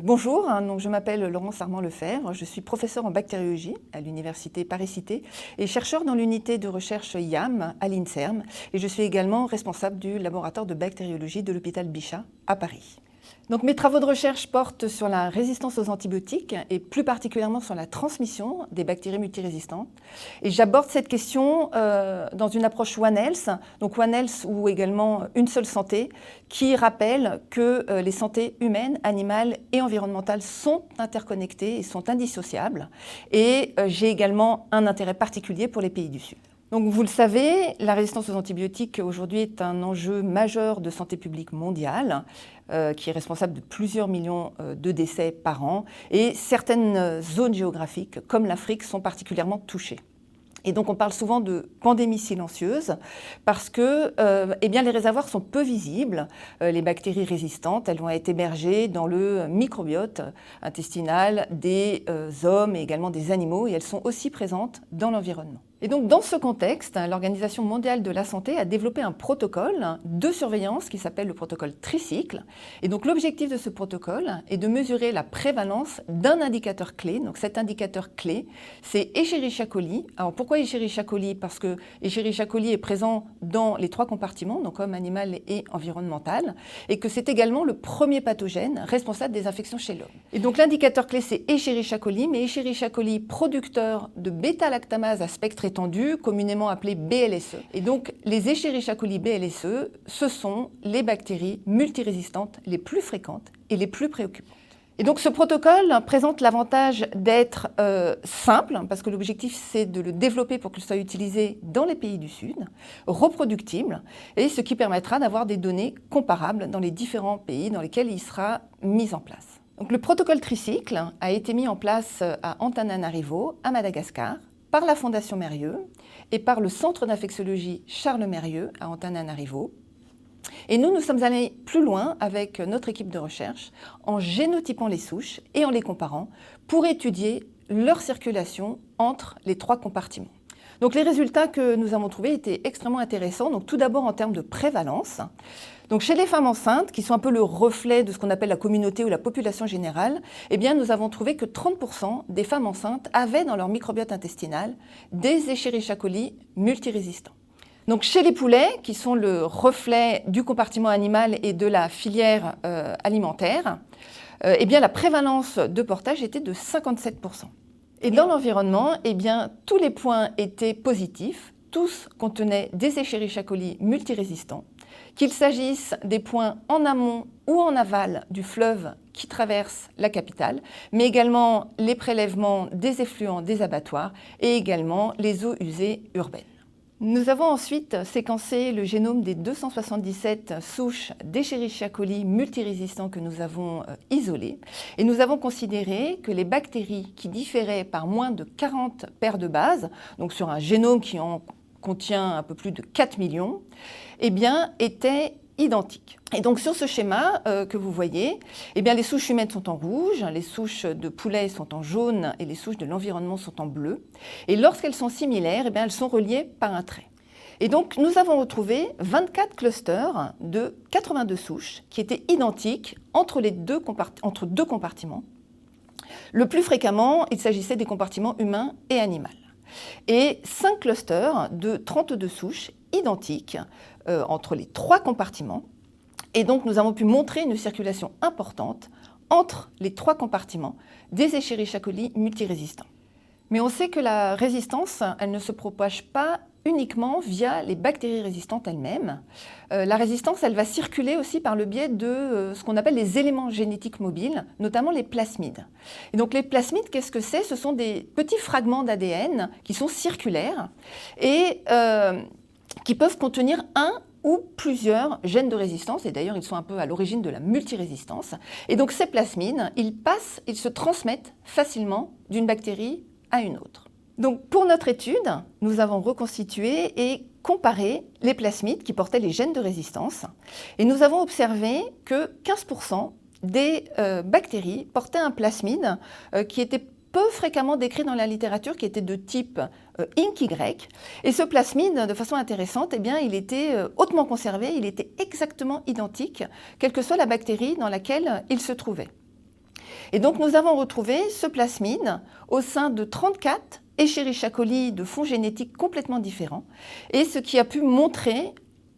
Bonjour, donc je m'appelle Laurence Armand-Lefebvre, je suis professeure en bactériologie à l'université Paris-Cité et chercheur dans l'unité de recherche IAM à l'INSERM, et je suis également responsable du laboratoire de bactériologie de l'hôpital Bichat à Paris. Donc mes travaux de recherche portent sur la résistance aux antibiotiques et plus particulièrement sur la transmission des bactéries multirésistantes. Et j'aborde cette question dans une approche One Health, donc One Health ou également une seule santé, qui rappelle que les santé humaines, animales et environnementales sont interconnectées et sont indissociables. Et j'ai également un intérêt particulier pour les pays du Sud. Donc vous le savez, la résistance aux antibiotiques aujourd'hui est un enjeu majeur de santé publique mondiale qui est responsable de plusieurs millions de décès par an, et certaines zones géographiques comme l'Afrique sont particulièrement touchées. Et donc on parle souvent de pandémie silencieuse parce que les réservoirs sont peu visibles. Les bactéries résistantes, elles vont être hébergées dans le microbiote intestinal des hommes et également des animaux, et elles sont aussi présentes dans l'environnement. Et donc dans ce contexte, l'Organisation mondiale de la santé a développé un protocole de surveillance qui s'appelle le protocole tricycle. Et donc l'objectif de ce protocole est de mesurer la prévalence d'un indicateur clé. Donc cet indicateur clé, c'est Escherichia coli. Alors pourquoi Escherichia coli? Parce que Escherichia coli est présent dans les trois compartiments, donc homme, animal et environnemental, et que c'est également le premier pathogène responsable des infections chez l'homme. Et donc l'indicateur clé, c'est Escherichia coli, mais Escherichia coli producteur de bêta-lactamase à spectre étendu, communément appelé BLSE. Et donc les Escherichia coli BLSE, ce sont les bactéries multirésistantes les plus fréquentes et les plus préoccupantes. Et donc ce protocole présente l'avantage d'être simple, parce que l'objectif c'est de le développer pour qu'il soit utilisé dans les pays du Sud, reproductible, et ce qui permettra d'avoir des données comparables dans les différents pays dans lesquels il sera mis en place. Donc le protocole tricycle a été mis en place à Antananarivo, à Madagascar, par la Fondation Mérieux et par le Centre d'infectiologie Charles Mérieux à Antananarivo. Et nous sommes allés plus loin avec notre équipe de recherche en génotypant les souches et en les comparant pour étudier leur circulation entre les trois compartiments. Donc les résultats que nous avons trouvés étaient extrêmement intéressants. Donc tout d'abord en termes de prévalence. Donc chez les femmes enceintes, qui sont un peu le reflet de ce qu'on appelle la communauté ou la population générale, nous avons trouvé que 30% des femmes enceintes avaient dans leur microbiote intestinal des Escherichia coli multirésistants. Donc chez les poulets, qui sont le reflet du compartiment animal et de la filière alimentaire, la prévalence de portage était de 57%. Et dans l'environnement, tous les points étaient positifs, tous contenaient des Escherichia coli multirésistants, qu'il s'agisse des points en amont ou en aval du fleuve qui traverse la capitale, mais également les prélèvements des effluents des abattoirs et également les eaux usées urbaines. Nous avons ensuite séquencé le génome des 277 souches d'Escherichia coli multirésistants que nous avons isolées, et nous avons considéré que les bactéries qui différaient par moins de 40 paires de bases, donc sur un génome qui en contient un peu plus de 4 millions, étaient identiques. Et donc sur ce schéma que vous voyez, les souches humaines sont en rouge, les souches de poulet sont en jaune et les souches de l'environnement sont en bleu. Et lorsqu'elles sont similaires, elles sont reliées par un trait. Et donc nous avons retrouvé 24 clusters de 82 souches qui étaient identiques entre deux compartiments. Le plus fréquemment, il s'agissait des compartiments humain et animal. Et 5 clusters de 32 souches identiques entre les trois compartiments. Et donc nous avons pu montrer une circulation importante entre les trois compartiments des Escherichia coli multirésistants. Mais on sait que la résistance, elle ne se propage pas uniquement via les bactéries résistantes elles-mêmes. La résistance, elle va circuler aussi par le biais de ce qu'on appelle les éléments génétiques mobiles, notamment les plasmides. Et donc les plasmides, qu'est-ce que c'est? Ce sont des petits fragments d'ADN qui sont circulaires et qui peuvent contenir un ou plusieurs gènes de résistance, et d'ailleurs ils sont un peu à l'origine de la multirésistance. Et donc ces plasmides, ils se transmettent facilement d'une bactérie à une autre. Donc pour notre étude, nous avons reconstitué et comparé les plasmides qui portaient les gènes de résistance, et nous avons observé que 15% des bactéries portaient un plasmide qui était peu fréquemment décrit dans la littérature, qui était de type INCY. Et ce plasmide, de façon intéressante, il était hautement conservé, il était exactement identique, quelle que soit la bactérie dans laquelle il se trouvait. Et donc nous avons retrouvé ce plasmide au sein de 34 Escherichia coli de fonds génétiques complètement différents, et ce qui a pu montrer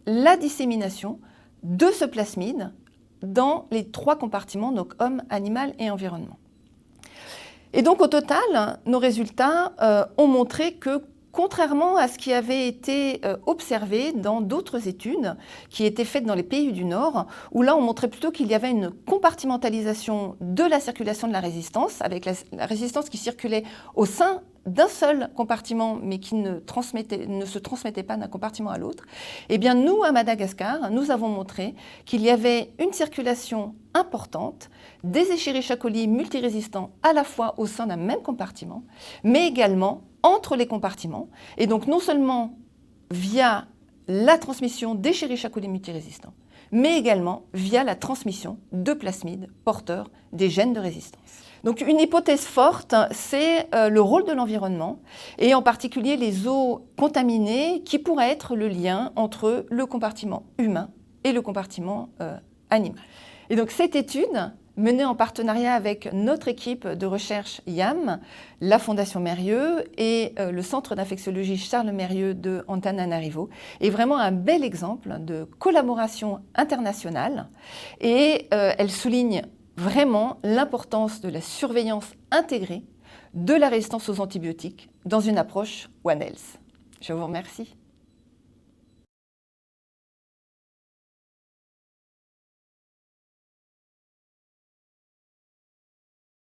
la dissémination de ce plasmide dans les 3 compartiments, donc homme, animal et environnement. Et donc au total, nos résultats ont montré que, contrairement à ce qui avait été observé dans d'autres études qui étaient faites dans les pays du Nord, où là on montrait plutôt qu'il y avait une compartimentalisation de la circulation de la résistance, avec la résistance qui circulait au sein d'un seul compartiment, mais qui ne se transmettait pas d'un compartiment à l'autre, eh bien nous, à Madagascar, nous avons montré qu'il y avait une circulation importante des Escherichia coli multirésistants à la fois au sein d'un même compartiment, mais également entre les compartiments, et donc non seulement via la transmission d'Escherichia coli multirésistants, mais également via la transmission de plasmides porteurs des gènes de résistance. Donc une hypothèse forte, c'est le rôle de l'environnement, et en particulier les eaux contaminées, qui pourraient être le lien entre le compartiment humain et le compartiment animal. Et donc cette étude, menée en partenariat avec notre équipe de recherche YAM, la Fondation Mérieux et le Centre d'infectiologie Charles Mérieux de Antananarivo, est vraiment un bel exemple de collaboration internationale, et elle souligne vraiment l'importance de la surveillance intégrée de la résistance aux antibiotiques dans une approche One Health. Je vous remercie.